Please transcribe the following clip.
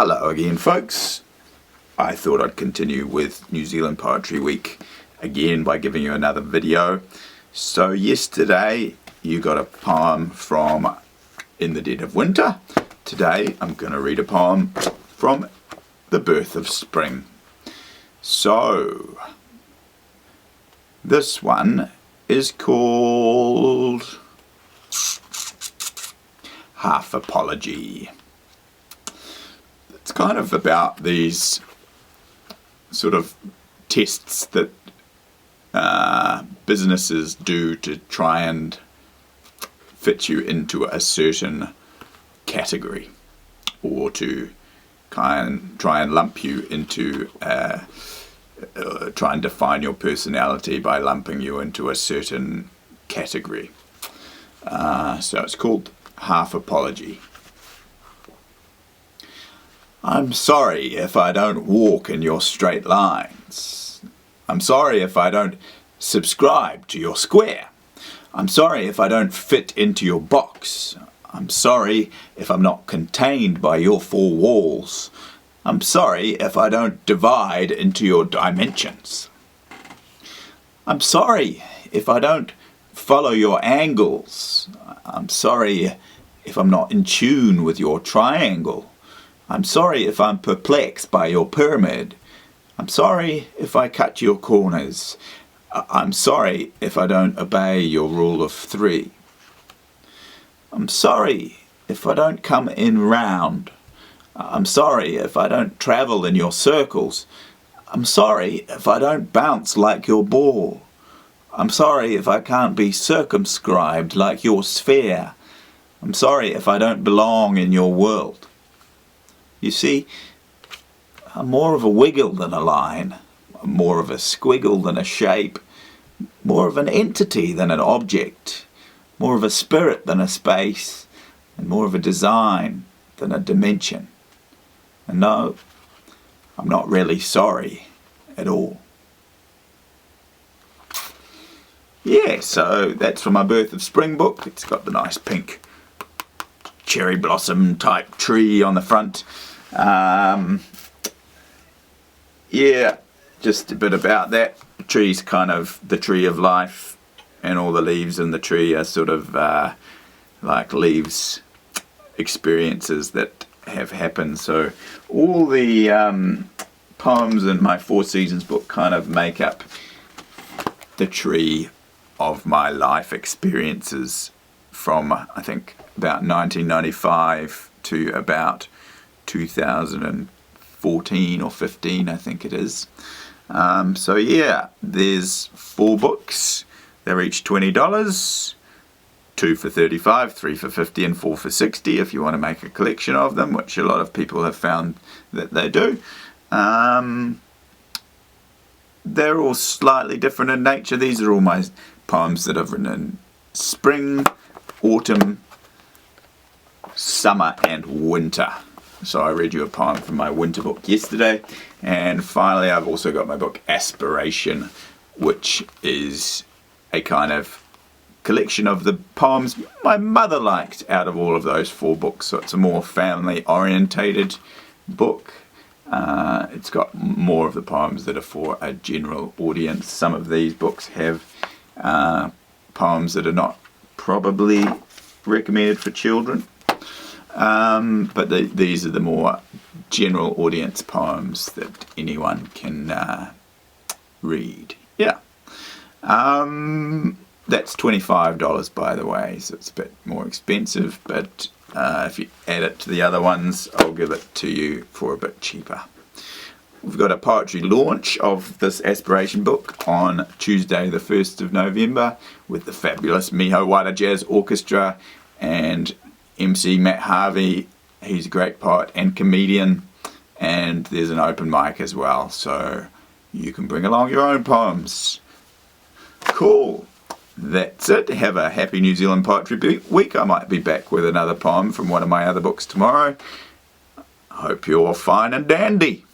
Hello again, folks. I thought I'd continue with New Zealand Poetry Week again by giving you another video. So yesterday you got a poem from In the Dead of Winter. Today I'm going to read a poem from The Birth of Spring. So this one is called Half Apology. It's kind of about these sort of tests that businesses do to try and fit you into a certain category, or to try and lump you into try and define your personality by lumping you into a certain category. So it's called Half Apology. I'm sorry if I don't walk in your straight lines. I'm sorry if I don't subscribe to your square. I'm sorry if I don't fit into your box. I'm sorry if I'm not contained by your four walls. I'm sorry if I don't divide into your dimensions. I'm sorry if I don't follow your angles. I'm sorry if I'm not in tune with your triangle. I'm sorry if I'm perplexed by your pyramid. I'm sorry if I cut your corners. I'm sorry if I don't obey your rule of three. I'm sorry if I don't come in round. I'm sorry if I don't travel in your circles. I'm sorry if I don't bounce like your ball. I'm sorry if I can't be circumscribed like your sphere. I'm sorry if I don't belong in your world. You see, I'm more of a wiggle than a line, more of a squiggle than a shape, more of an entity than an object, more of a spirit than a space, and more of a design than a dimension. And no, I'm not really sorry at all. Yeah, so that's from my Birth of Spring book. It's got the nice pink cherry blossom type tree on the front. Yeah, just a bit about that. The tree's kind of the tree of life, and all the leaves in the tree are sort of like leaves experiences that have happened. So all the poems in my Four Seasons book kind of make up the tree of my life experiences from, I think, about 1995 to about 2014 or 15, I think it is. So yeah, there's 4 books. They're each $20. 2 for $35, 3 for $50, and 4 for $60 if you want to make a collection of them, which a lot of people have found that they do. They're all slightly different in nature. These are all my poems that I've written in spring, autumn, summer and winter. So I read you a poem from my winter book yesterday, and finally I've also got my book Aspiration, which is a kind of collection of the poems my mother liked out of all of those 4 books. So it's a more family orientated book. It's got more of the poems that are for a general audience. Some of these books have poems that are not probably recommended for children. But these are the more general audience poems that anyone can read. Yeah. That's $25, by the way, so it's a bit more expensive, but if you add it to the other ones, I'll give it to you for a bit cheaper. We've got a poetry launch of this Aspiration book on Tuesday the 1st of November with the fabulous Miho Wada Jazz Orchestra and MC Matt Harvey. He's a great poet and comedian, and there's an open mic as well, so you can bring along your own poems. Cool. That's it. Have a happy New Zealand Poetry Week. I might be back with another poem from one of my other books tomorrow. Hope you're fine and dandy.